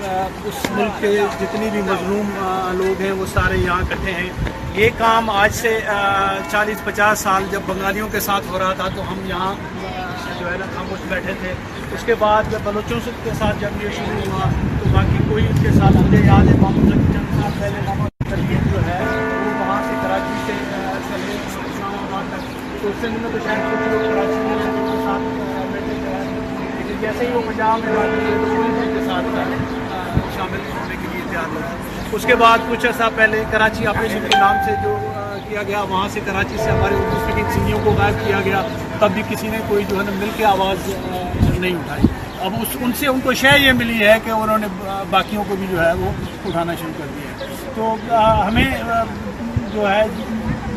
उस मुल्क के जितनी भी मजलूम लोग हैं वो सारे यहाँ इकट्ठे हैं। ये काम आज से 40-50 साल जब बंगालियों के साथ हो रहा था तो हम यहाँ जो है ना खामोश बैठे थे। उसके बाद जब बलोचों के साथ जब ये शुरू हुआ तो बाकी कोई उसके साथ मुझे याद है मोहम्मद चंद साल पहले मोहम्मद तरीक़ जो है वो वहाँ से कराची से चले इस्लामाबाद तक, तो सिंध में तो शायद कुछ लोग कराची में के साथ बैठे थे, लेकिन जैसे ही वो पंजाब में बात हुई तो कोई उनके साथ शामिल होने के लिए तैयार हुआ। उसके बाद कुछ ऐसा पहले कराची ऑपरेशन के नाम से जो किया गया, वहाँ से कराची से हमारे उर्दू स्पीकिंग सिंधियों को गायब किया गया, तब भी किसी ने कोई जो है ना मिल के आवाज़ नहीं उठाई। अब उनसे उनको शय ये मिली है कि उन्होंने बाकियों को भी जो है वो उठाना शुरू कर दिया है। तो हमें जो है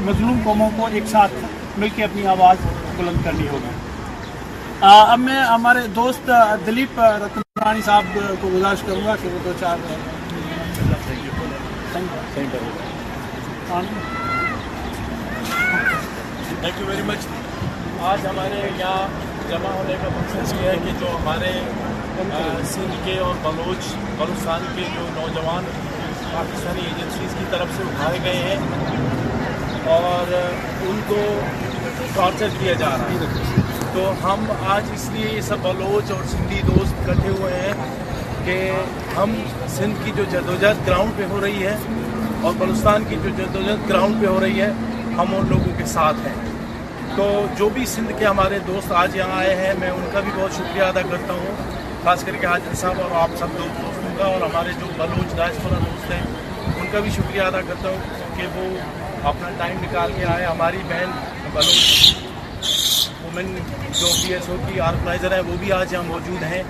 मजलूम कौमों को एक साथ मिल के अपनी आवाज़ बुलंद करनी होगी। अब मैं हमारे दोस्त दिलीप रतनरानी साहब को गुजारिश करूँगा कि वो 2-4 थैंक यू वेरी मच। आज हमारे यहाँ जमा होने का मकसद ये है कि जो हमारे सिंध के और बलूचिस्तान के जो नौजवान पाकिस्तानी एजेंसीज़ की तरफ से उठाए गए हैं और उनको टॉर्चर किया जा रहा है, तो हम आज इसलिए ये सब बलोच और सिंधी दोस्त इकट्ठे हुए हैं कि हम सिंध की जो जदोजहद ग्राउंड पे हो रही है और बलूचिस्तान की जो जदोजहद ग्राउंड पे हो रही है, हम उन लोगों के साथ हैं। तो जो भी सिंध के हमारे दोस्त आज यहाँ आए हैं, मैं उनका भी बहुत शुक्रिया अदा करता हूँ, खास करके हाजिर साहब और आप सब दोस्तों का, और हमारे जो बलोच डायस्पोरा दोस्त हैं उनका भी शुक्रिया अदा करता हूँ कि वो अपना टाइम निकाल के आए। हमारी बहन बलोच वुमेन जो BSO की ऑर्गेनाइज़र है वो भी आज यहाँ मौजूद हैं,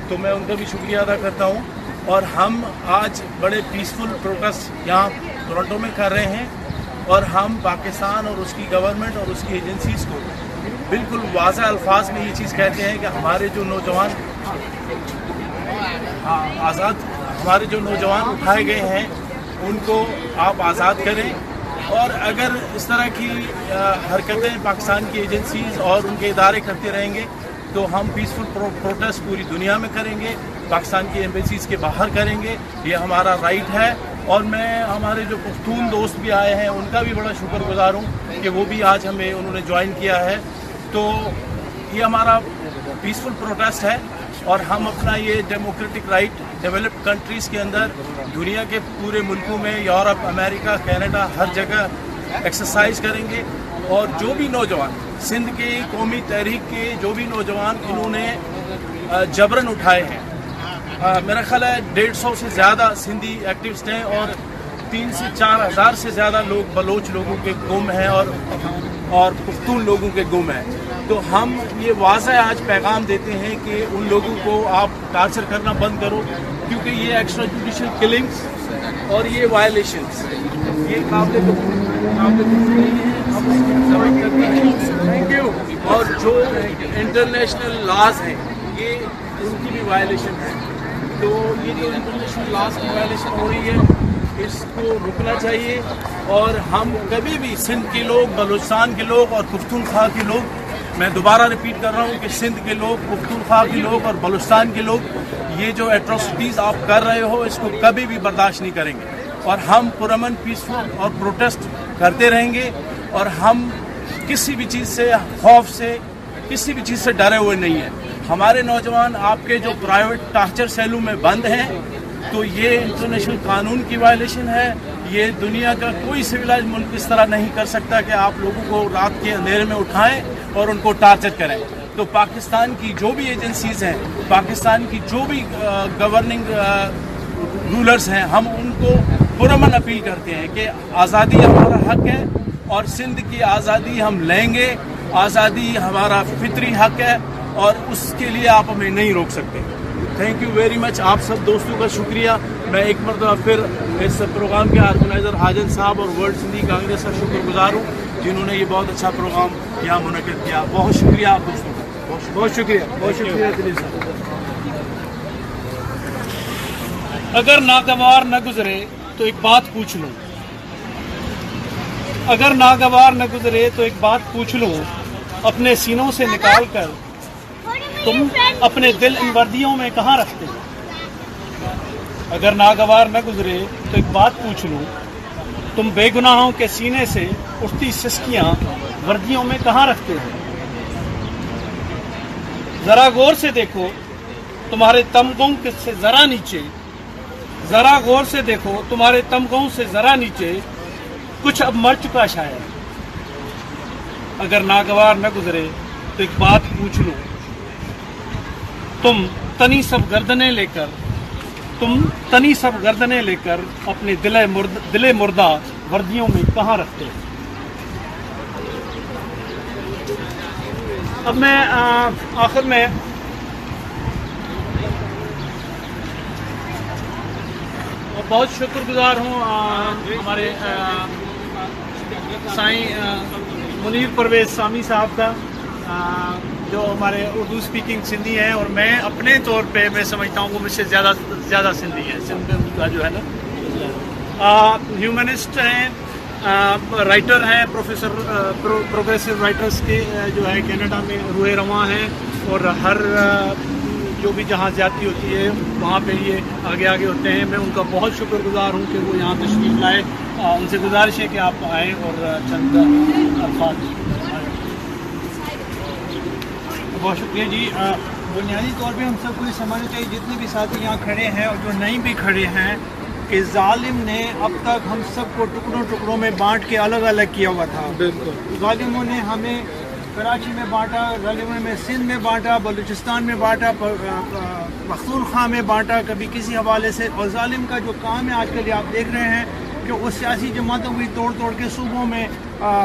तो मैं उनका भी शुक्रिया अदा करता हूँ। और हम आज बड़े पीसफुल प्रोटेस्ट यहाँ टोरंटो में कर रहे हैं और हम पाकिस्तान और उसकी गवर्नमेंट और उसकी एजेंसीज़ को बिल्कुल वाज़ह अल्फाज में ये चीज़ कहते हैं कि हमारे जो नौजवान हमारे जो नौजवान उठाए गए हैं उनको आप आज़ाद करें, और अगर इस तरह की हरकतें पाकिस्तान की एजेंसीज़ और उनके इदारे करते रहेंगे तो हम पीसफुल प्रोटेस्ट पूरी दुनिया में करेंगे, पाकिस्तान की एम्बेसीज़ के बाहर करेंगे, ये हमारा राइट है। और मैं हमारे जो पख्तून दोस्त भी आए हैं उनका भी बड़ा शुक्रगुजार हूँ कि वो भी आज हमें उन्होंने ज्वाइन किया है। तो ये हमारा पीसफुल प्रोटेस्ट है और हम अपना ये डेमोक्रेटिक राइट डेवलप्ड कंट्रीज़ के अंदर दुनिया के पूरे मुल्कों में, यूरोप, अमेरिका, कनाडा, हर जगह एक्सरसाइज करेंगे। और जो भी नौजवान सिंध के कौमी तहरीक के जो भी नौजवान इन्होंने जबरन उठाए हैं, मेरा ख्याल है 150 से ज़्यादा सिंधी एक्टिविस्ट हैं और 3 से 4 हज़ार से ज़्यादा लोग बलोच लोगों के गुम हैं और पख्तून लोगों के गुम हैं। तो हम ये वाज़ह आज पैगाम देते हैं कि उन लोगों को आप टार्चर करना बंद करो, क्योंकि ये एक्स्ट्रा जुडिशल किलिंग्स और ये वायलेशंस ये काबिल नहीं है, हम इसकी जरूरत करते हैं। Thank you. और जो इंटरनेशनल लॉज हैं ये उनकी भी वायलेशन है, तो ये जो इंटरनेशनल लॉज की वायलेशन हो रही है इसको रुकना चाहिए। और हम कभी भी सिंध के लोग, बलूचिस्तान के लोग और पख्तूनख्वा के लोग, मैं दोबारा रिपीट कर रहा हूँ कि सिंध के लोग, पख्तूनख्वा के लोग और बलूचिस्तान के लोग ये जो एट्रोसिटीज़ आप कर रहे हो इसको कभी भी बर्दाश्त नहीं करेंगे। और हम पुरअमन पीसफुल और प्रोटेस्ट करते रहेंगे और हम किसी भी चीज़ से, खौफ से, किसी भी चीज़ से डरे हुए नहीं हैं। हमारे नौजवान आपके जो प्राइवेट टार्चर सेलों में बंद हैं, तो ये इंटरनेशनल कानून की वायलेशन है। ये दुनिया का कोई सिविलाइज मुल्क इस तरह नहीं कर सकता कि आप लोगों को रात के अंधेरे में उठाएं और उनको टार्चर करें। तो पाकिस्तान की जो भी एजेंसीज़ हैं, पाकिस्तान की जो भी गवर्निंग रूलर्स हैं, हम उनको पुरअमन अपील करते हैं कि आज़ादी हमारा हक है और सिंध की आज़ादी हम लेंगे। आज़ादी हमारा फितरी हक है और उसके लिए आप हमें नहीं रोक सकते। Thank you very much. आप सब दोस्तों का शुक्रिया। मैं एक मरतबा फिर इस प्रोग्राम के ऑर्गेनाइज़र हाजन साहब और वर्ल्ड सिंधी कांग्रेस का शुक्रगुजार हूँ जिन्होंने ये बहुत अच्छा प्रोग्राम यहाँ मुनक़िद किया। बहुत शुक्रिया आप दोस्तों का, बहुत शुक्रिया, बहुत शुक्रिया दिलीप साहब। अगर नागवार न गुजरे तो एक बात पूछ लूँ, अगर नागवार न गुजरे तो एक बात पूछ लूँ, अपने सीनों से निकाल कर तुम अपने दिल इन वर्दियों में कहाँ रखते हो? अगर नागवार न गुजरे तो एक बात पूछ लूं, तुम बेगुनाहों के सीने से उठती सिसकियां वर्दियों में कहाँ रखते हो? जरा गौर से देखो तुम्हारे तमगों से जरा नीचे, जरा गौर से देखो तुम्हारे तमगों से जरा नीचे कुछ अब मर चुका शायद। अगर नागवार न गुजरे तो एक बात पूछ लूं, तुम तनी सब गर्दनें लेकर अपने दिले मुर्दा वर्दियों में कहाँ रखते हो? अब मैं आखिर में बहुत शुक्रगुजार हूँ हमारे साईं मुनीर परवेज सामी साहब का, जो हमारे उर्दू स्पीकिंग सिंधी हैं, और मैं अपने तौर पे मैं समझता हूँ वो मुझसे ज़्यादा सिंधी है। सिंध में उनका जो है ना, ह्यूमनिस्ट हैं, राइटर हैं, प्रोग्रेसिव राइटर्स के जो है कनाडा में रुए रवां हैं, और हर जो भी जहाँ ज्यादती होती है वहाँ पे ये आगे होते हैं। मैं उनका बहुत शुक्रगुजार हूँ कि वो यहाँ तशरीफ लाए। उनसे गुजारिश है कि आप आएँ और चंद अल्फाज। बहुत शुक्रिया जी। बुनियादी तौर पे हम सबको ये समझना चाहिए, जितने भी साथी यहाँ खड़े हैं और जो नहीं भी खड़े हैं, कि जालिम ने अब तक हम सबको टुकड़ों में बांट के अलग अलग किया हुआ था। बिल्कुल, जालिमों ने हमें कराची में बांटा, जालिमों ने सिंध में बांटा, बलूचिस्तान में बांटा, पख्तूनख्वा में बांटा, कभी किसी हवाले से। और जालिम का जो काम है आजकल आप देख रहे हैं कि वो सियासी जमातों को तोड़ के सूबों में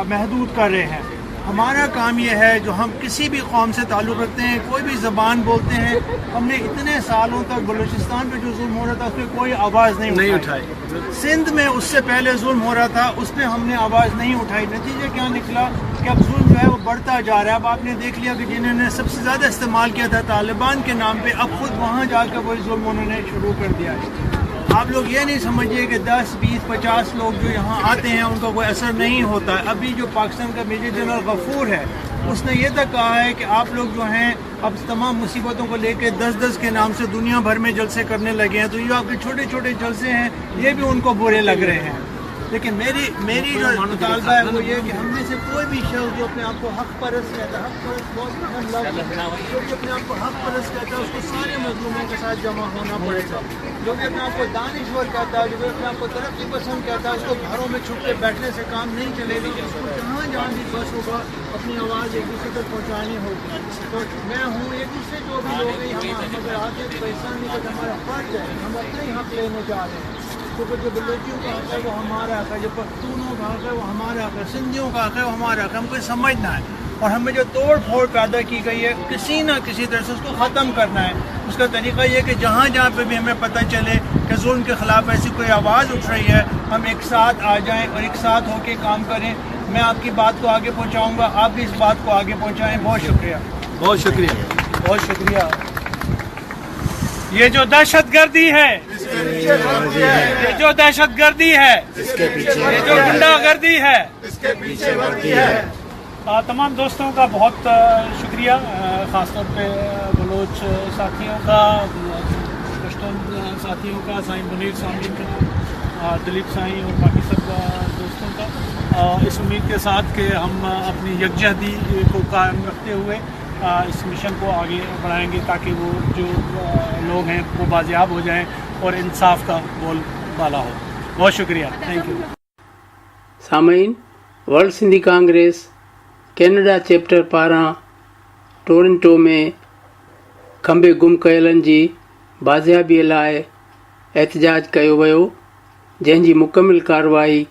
महदूद कर रहे हैं। हमारा काम ये है, जो हम किसी भी कौम से ताल्लुक़ रखते हैं, कोई भी ज़बान बोलते हैं, हमने इतने सालों तक बलूचिस्तान पे जो जुल्म हो रहा था उस पर कोई आवाज़ नहीं उठाई। सिंध में उससे पहले जुल्म हो रहा था, उस पर हमने आवाज़ नहीं उठाई। नतीजा क्या निकला कि अब जुल्म जो है वो बढ़ता जा रहा है। अब आपने देख लिया कि जिन्होंने सबसे ज़्यादा इस्तेमाल किया था तालिबान के नाम पर, अब खुद वहाँ जाकर वही जुल्म उन्होंने शुरू कर दिया है। आप लोग ये नहीं समझिए कि 10, 20, 50 लोग जो यहाँ आते हैं उनका कोई असर नहीं होता है। अभी जो पाकिस्तान का मेजर जनरल गफूर है, उसने ये तक कहा है कि आप लोग जो हैं अब तमाम मुसीबतों को लेके 10-10 के नाम से दुनिया भर में जलसे करने लगे हैं। तो ये आपके छोटे छोटे जलसे हैं, ये भी उनको बुरे लग रहे हैं। लेकिन मेरी जो मुतालबा है वो ये कि हम में से कोई भी शख्स जो अपने आप को हक परस्त कहता है, हक परस्त बहुत अहम लफ्ज़ है, जो भी अपने आप को हक परस्त कहता है उसको सारे मजलूमों के साथ जमा होना पड़ेगा। जो भी अपने आप को दानिश्वर कहता है, जो भी अपने आप को तरक्की पसंद कहता है, उसको घरों में छुप के बैठने से काम नहीं चलेगा। उसको जहाँ भी बस होगा अपनी आवाज़ एक दूसरे तक पहुँचानी होगी। तो मैं हूँ, एक दूसरे जो भी लोग हैं हम अगर आते तो पैसा नहीं करते, हमारा फर्ज है, हम अपने ही हक लेने जा रहे हैं। क्योंकि जो बलोचियों का हक है वो हमारा हक है, जो पख्तूनों का हक है वो हमारा हक है, सिंधियों का हक है वो हमारा हक है। हमको समझना है, और हमें जो तोड़ फोड़ पैदा की गई है किसी न किसी तरह से उसको ख़त्म करना है। उसका तरीका ये कि जहाँ पे भी हमें पता चले कि जुल्म के ख़िलाफ़ ऐसी कोई आवाज़ उठ रही है, हम एक साथ आ जाएं और एक साथ होकर काम करें। मैं आपकी बात को आगे पहुँचाऊँगा, आप भी इस बात को आगे पहुँचाएँ। बहुत शुक्रिया, बहुत शुक्रिया, बहुत शुक्रिया। ये जो दहशतगर्दी है, ये जो दहशतगर्दी है, ये जो गुंडागर्दी है, इसके पीछे वर्दी है। तमाम दोस्तों का बहुत शुक्रिया, ख़ासतौर पे बलोच साथियों का, पश्तून साथियों का, साईं मुनीर सामी का, दिलीप साईं और बाकी सब दोस्तों का, इस उम्मीद के साथ कि हम अपनी यकजहती को कायम रखते हुए इस मिशन को आगे बढ़ाएंगे, ताकि वो जो लोग हैं वो बाजियाब हो जाएं और इंसाफ का बोलबाला हो। बहुत शुक्रिया, thank you. Sameen, World Sindhi Congress Canada chapter पारां टोरंटो में खंबे गुम कयलनि जी बाज़ियाबीअ लाइ एहतजाज कयो वियो, जंहिंजी मुकमिल कार्रवाई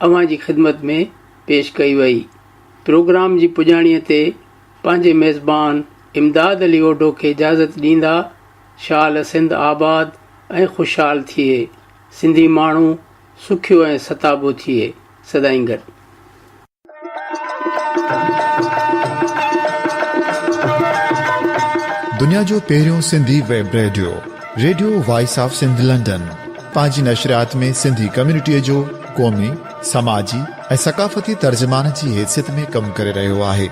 अवां जी ख़िदमत में पेश कई वई। प्रोग्राम जी पुॼाणीअ ते पंहिंजे मेज़बान इमदाद अली ओढो खे इजाज़त ॾींदा शाल सिंध आबाद ऐं ख़ुशहाल थिए, सिंधी माण्हू सुखियो ऐं सताबो थिए। सदाईं गॾु। दुनिया जो पहिरियों Sindhi web radio voice of Sindh London पंहिंजी नशरियात में सिंधी कम्युनिटीअ जो क़ौमी, समाजी ऐं सक़ाफ़ती तर्जुमान जी हैसियत में कमु करे रहियो आहे।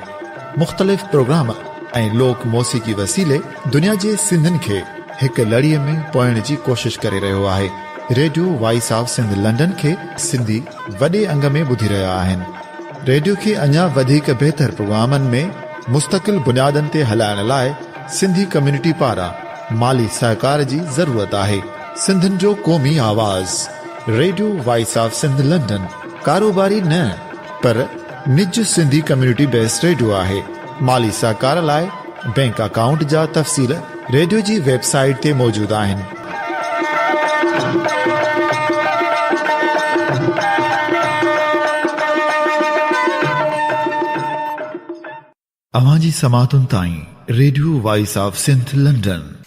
मुख़्तलिफ़ प्रोग्राम ऐं लोक मौसीक़ी वसीले दुनिया जे सिंधियुनि खे हिक लड़ीअ में पोइण जी कोशिश करे रहियो आहे। Radio voice of Sindh London खे सिंधी वॾे अंग में ॿुधी रहिया आहिनि। रेडियो खे अञा वधीक बहितर प्रोग्रामनि में मुस्तक़िल बुनियादनि ते हलाइण लाइ सिंधी कम्युनिटी पारां माली सहकार जी ज़रूरत आहे। सिंधियुनि जो क़ौमी आवाज़ radio voice of Sindh London कारोबारी न पर निज सिंधी कम्युनिटी बेस्ड रेडियो आहे। माली सहकार लाइ बैंक अकाउंट जा तफ़सील रेडियो जी वेबसाइट ते मौजूद आहिनि। अवां जी समातुनि ताईं radio voice of Sindh London